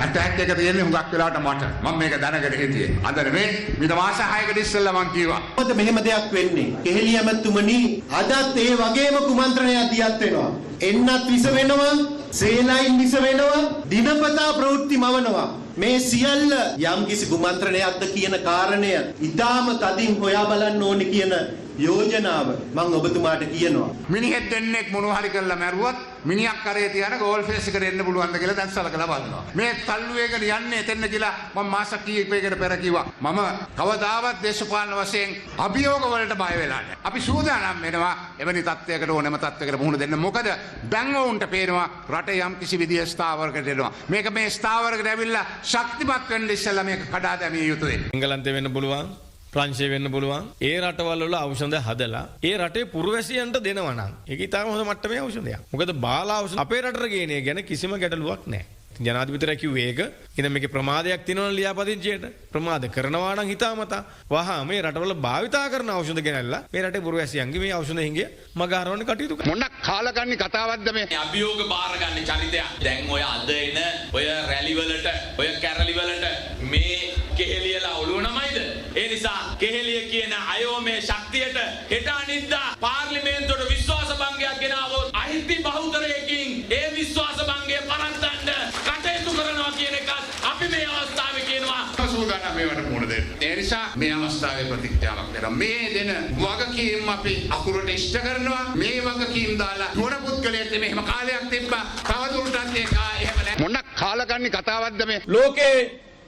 Attack එක තියෙන්නේ හුඟක් වෙලාවට මට. මම මේක දැනගෙන හිටියේ. අද නෙමෙයි මිට මාස 6කට ඉස්සෙල්ලා මං කිව්වා. මොකද මෙහෙම දෙයක් වෙන්නේ? කෙහෙලි ඇමතුමනි අදත් ඒ වගේම කුමන්ත්‍රණයක් දියත් වෙනවා. එන්නත් විස වෙනවා, සේලයින් විස වෙනවා, දිනපතා ප්‍රවෘත්ති මවනවා. මේ සියල්ල යම්කිසි කුමන්ත්‍රණයක්ද කියන කාරණය ඉතාම තදින් හොයා බලන්න ඕනේ කියන යෝජනාව මම ඔබතුමාට කියනවා. මිනිහෙක් දෙන්නෙක් මොනවා හරි කරලා මැරුවොත් මිනිහක් කරේ තියන ගෝල් ෆේස් එකට එන්න පුළුවන්ද කියලා දැන් සලකලා බලනවා. මේ තල්ලුවේකට යන්නේ එතෙන්න කියලා මම මාස කීපයකට පෙර කිව්වා. මම කවදාවත් දේශපාලන වශයෙන් අභියෝග වලට බය වෙලා නැහැ. අපි සූදානම් වෙනවා එවැනි තත්ත්වයකට ඕනෑම තත්ත්වයකට මුහුණ දෙන්න. මොකද දැන් වුන්ට පේනවා රටේ යම් කිසි විදිය ස්ථාවරකට එනවා. මේක මේ ස්ථාවරකට ඇවිල්ලා ශක්තිමත් වෙන්න ඉස්සෙල්ලා මේක කඩා දැමිය යුතුයි. එංගලන්තේ වෙන්න පුළුවන්. ප්‍රංශය වෙන්න පුළුවන්. ඒ රටවල් වල ඖෂධ හදලා ඒ රටේ පුරවැසියන්ට දෙනවා නම් ඒක ඉතාම හොඳ මට්ටමේ ඖෂධයක්. මොකද බාල ඖෂධ අපේ රටට ගේනේ ගැන කිසිම ගැටලුවක් නැහැ. ජනාධිපතිතුමා කිව්වේ ඒක. ඉතින් මේකේ ප්‍රමාදයක් තියෙනවනේ ලියාපදිංචියට. ප්‍රමාද කරනවා නම් හිතාමතා වහා මේ රටවල භාවිතා කරන ඖෂධ ගෙනල්ලා මේ රටේ පුරවැසියන්ගේ මේ ඖෂධ හිඟිය මගහරවන්න කටයුතු කරනවා. මොන කාලකන්ණි කතාවක්ද මේ? අභියෝග බාර ගන්න චරිතයක්. දැන් ඔය අද එන ඔය රැලි වලට, ඔය කැරලි වලට මේ කෙහෙලියලා ඔළුව නමයිද? ඒ නිසා කෙහෙලිය කියන අයෝමේ ශක්තියට හෙට අනිද්දා පාර්ලිමේන්තුවට විශ්වාස භංගයක් ගෙනාවොත් අහිංසි බහුතරයකින් ඒ විශ්වාස භංගය පනත්තන්න කටයුතු කරනවා කියන එකත් අපි මේ අවස්ථාවේ කියනවා. සූදානම් මේවට මුහුණ දෙන්න. ඒ නිසා මේ අවස්ථාවේ ප්‍රතික්‍රියාවක් දෙනවා. මේ දෙන වගකීම් අපි අකුරට ඉෂ්ට කරනවා. මේ වගකීම් දාලා මොන පුද්ගලයෙක්ද මෙහෙම කාලයක් තිබ්බා. තවදුරටත් ඒක එහෙම නැහැ. මොන කාලකන්ණි කතාවක්ද මේ? ලෝකේ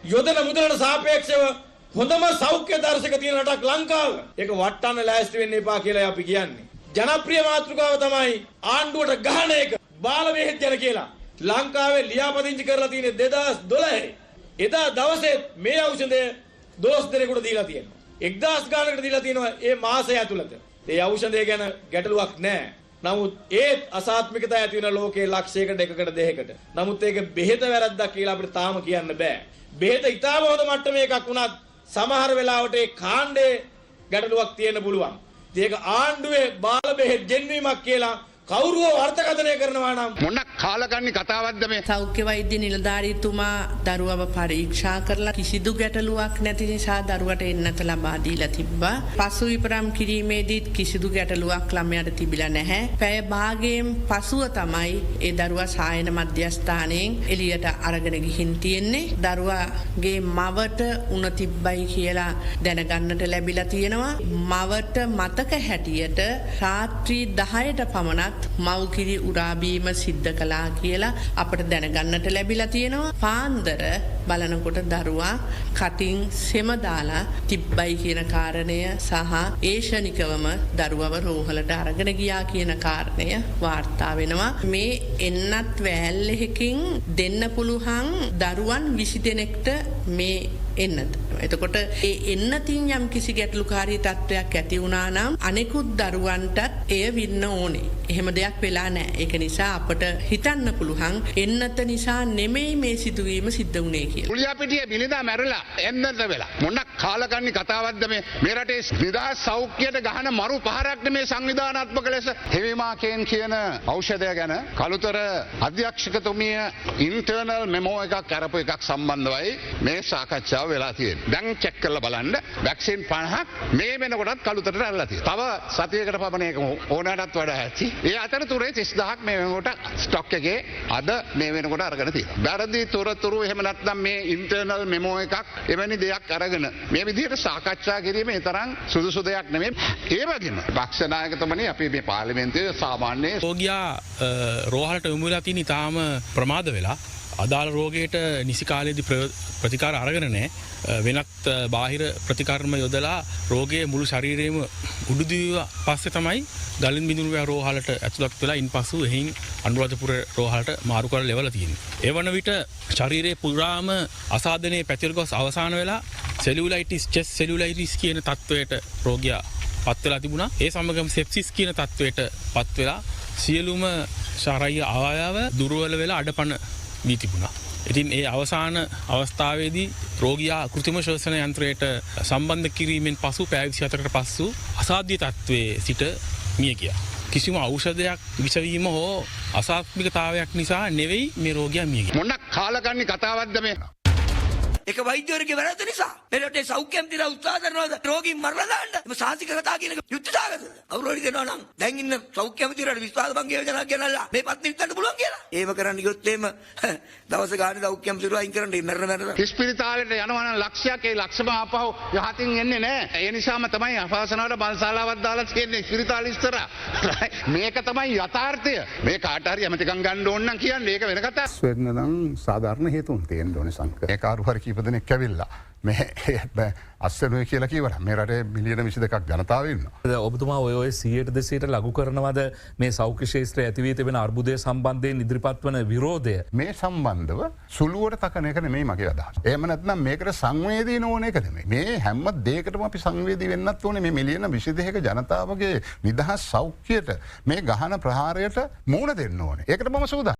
යොදන මුදලට සාපේක්ෂව හොඳම සෞඛ්‍ය දර්ශක තියෙන රටක් ලංකාව. ඒක වටන්න ලෑස්ති වෙන්න එපා කියලා අපි කියන්නේ. ජනප්‍රිය මාතෘකාව තමයි ආණ්ඩුවට ගහන එක. බාල බෙහෙත් යන කියලා. ලංකාවේ ලියාපදිංචි කරලා තියෙන්නේ 2012. එදා දවසේ මේ ඖෂධය 12 දෙනෙකුට දීලා තියෙනවා. 1000 ගානකට දීලා තියෙනවා මේ මාසය ඇතුළත. මේ ඖෂධය ගැන ගැටලුවක් නැහැ. නමුත් ඒත් අසාත්මිකතාව ඇති වෙන ලෝකයේ ලක්ෂයකට එකකට දෙකකට. නමුත් ඒක බෙහෙත වැරද්දක් කියලා අපිට තාම කියන්න බෑ. බෙහෙත ඉතාම හොඳ මට්ටමේ එකක් වුණත් සමහර වෙලාවට ඒ කාණ්ඩේ ගැටලුවක් තියෙන්න පුළුවන්. ඒක ආණ්ඩුවේ බාල බෙහෙත් ගෙන්වීමක් කියලා කවුරුව වර්තකථනය කරනවා නම් මොන කාලකන්ණි කතාවක්ද මේ? සෞඛ්‍ය වෛද්‍ය නිලධාරීතුමා දරුවව පරීක්ෂා කරලා කිසිදු ගැටලුවක් නැති නිසා දරුවට එන්නත ලබා දීලා තිබ්බා. පසු විපරම් කිරීමේදීත් කිසිදු ගැටලුවක් ළමයාට තිබිලා නැහැ. පැය භාගයෙන් පසුව තමයි ඒ දරුවා සායන මධ්‍යස්ථානයෙන් එළියට අරගෙන ගිහින් තියෙන්නේ. දරුවාගේ මවට උණ තිබ්බයි කියලා දැනගන්නට ලැබිලා තියෙනවා. මවට මතක හැටියට රාත්‍රී 10ට පමණක් මව්කිරි උරාබීම සිද්ධ කළා කියලා අපට දැනගන්නට ලැබිලා තියෙනවා. පාන්දර බලනකොට දරුවා කටින් සෙම දාලා තිබ්බයි කියන කාරණය සහ ඒෂණිකවම දරුවව රෝහලට අරගෙන ගියා කියන කාරණය වාර්තා වෙනවා. මේ එන්නත් වැල්ලෙකින් දෙන්න පුළුවන් දරුවන් 20 දෙනෙක්ට මේ එන්නත. එතකොට ඒ එන්නතින් යම් කිසි ගැටලුකාරී තත්ත්වයක් ඇති වුණා නම් අනෙකුත් දරුවන්ටත් එය වින්න ඕනේ. එහෙම දෙයක් වෙලා නැහැ. ඒක නිසා අපට හිතන්න පුළුවන් එන්නත නිසා නෙමෙයි මේ සිදුවීම සිද්ධ වුණේ කියලා. කුලියාපිටියේ බිලිඳා මැරලා එන්නත වෙලා. මොන කාලකන්ණි කතාවක්ද මේ? මේ රටේ නිදහස් සෞඛ්‍යයට ගහන මරු පහරක්ද මේ සංවිධානාත්මක ලෙස? හෙවිමාකේන් කියන ඖෂධය ගැන කළුතර අධ්‍යක්ෂකතුමිය ඉන්ටර්නල් මෙමෝ එකක් කරපු එකක් සම්බන්ධවයි මේ සාකච්ඡාව වෙලා තියෙන්නේ. දැන් චෙක් කරලා බලන්න වැක්සින් 50ක් මේ වෙනකොටත් කළුතරට ඇරලා තියෙනවා. තව සතියකට පමණ ඒක ඕනෑමටත් වඩා ඇති. ඒ අතරතුරේ 30000ක් මේ වෙනකොට ස්ටොක් එකේ අද මේ වෙනකොට අරගෙන තියෙනවා. වැරදි තොරතුරු එහෙම නැත්නම් මේ ඉන්ටර්නල් මෙමෝ එකක් එවැනි දෙයක් අරගෙන මේ විදිහට සාකච්ඡා කිරීම ඒ තරම් සුදුසු දෙයක් නෙමෙයි. ඒ වගේම පක්ෂ නායකතුමනි අපි මේ පාර්ලිමේන්තුවේ සාමාන්‍ය රෝගියා රෝහලට යොමු වෙලා තියෙන ඉතාම ප්‍රමාද වෙලා අදාළ රෝගයට නිසි කාලයේදී ප්‍රතිකාර අරගෙන නැහැ. වෙනත් බාහිර ප්‍රතිකර්ම යොදලා රෝගයේ මුළු ශරීරයේම උඩුදිව පස්සේ තමයි ගලින් බිඳුණු රෝහලට ඇතුළත් වෙලා ඉන්පසු එහින් අනුරාධපුර රෝහලට මාරු කරලා ලෙවලා තියෙනවා. ඒ වන විට ශරීරයේ පුරාම අසාධනයේ පැතිර ගොස් අවසාන වෙලා සෙලියුලයිටිස් චෙස්ට් සෙලියුලයිටිස් කියන තත්වයට රෝගියා පත් වෙලා තිබුණා. ඒ සමගම සෙප්සිස් කියන තත්වයට පත් වෙලා සියලුම ශරීර අවයව දුර්වල වෙලා අඩපණ වී තිබුණා. ඉතින් ඒ අවසාන අවස්ථාවේදී රෝගියා කෘත්‍රිම ශ්වසන යන්ත්‍රයට සම්බන්ධ කිරීමෙන් පසු පැය 24කට පසු අසාධ්‍ය තත්ත්වයේ සිට මිය ගියා. කිසිම ඖෂධයක් විසවීම හෝ අසාත්මිකතාවයක් නිසා නෙවෙයි මේ රෝගය මියගියේ. මොන කාලකන්ණි කතාවක්ද මේ? එක වෛද්‍යවරයෙකුගේ වැරද්ද නිසා මේ රටේ සෞඛ්‍ය අමාත්‍යාංශය උත්සාහ කරනවා රෝගීන් මරලා දාන්න. මේ සාහසික කතා කියන එක යුක්තිසහගතද? අවුරුදු දෙනවා නම් දැන් ඉන්න සෞඛ්‍ය අමාත්‍යාංශයට විශ්වාස භංග යෝජනාවක් ගෙනල්ලා මේ පත්ති විත්තන්න පුළුවන් කියලා. ඒව කරන්න ගියොත් එහෙම දවස ගානේ සෞඛ්‍ය අමාත්‍යාංශය අයින් කරන්න මැරෙන. ඉස්පිරිතාලෙට යනවා නම් ලක්ෂයක් ඒ ලක්ෂම ආපහු යහතින් එන්නේ නැහැ. ඒ නිසාම තමයි අපාසනාවට බල්ශාලාවක් දාලා තියෙන්නේ ඉස්පිරිතාල ඉස්සරහ. මේක තමයි යථාර්ථය. මේ කාට හරි ඇමතිකම් ගන්න ඕන නම් කියන්නේ ඒක වෙන කතාවක්. වෙන්න නම් සාධාරණ හේතුන් තියෙන්න ඕනේ සංක. ඒ කාරු හරි කීප දෙනෙක් ඇවිල්ලා මේ අස්සනුවේ කියලා කිව්වර මේ රටේ මිලියන 22ක් ජනතාව ඉන්නවා. ඔබතුමා ඔය 100% ලඝු කරනවද මේ සෞඛ්‍ය ශාස්ත්‍රය ඇති වී තිබෙන අර්බුදය සම්බන්ධයෙන් ඉදිරිපත් වන විරෝධය? මේ සම්බන්ධව සුළුවට තකන එක නෙමෙයි මගේ අදහස. එහෙම නැත්නම් මේකට සංවේදී නොවන එක නෙමෙයි. මේ හැම දෙයකටම අපි සංවේදී වෙන්නත් ඕනේ. මේ මිලියන 22ක ජනතාවගේ නිදහස් සෞඛ්‍යයට මේ ගහන ප්‍රහාරයට මුහුණ දෙන්න ඕනේ. ඒකට මම සූදානම්.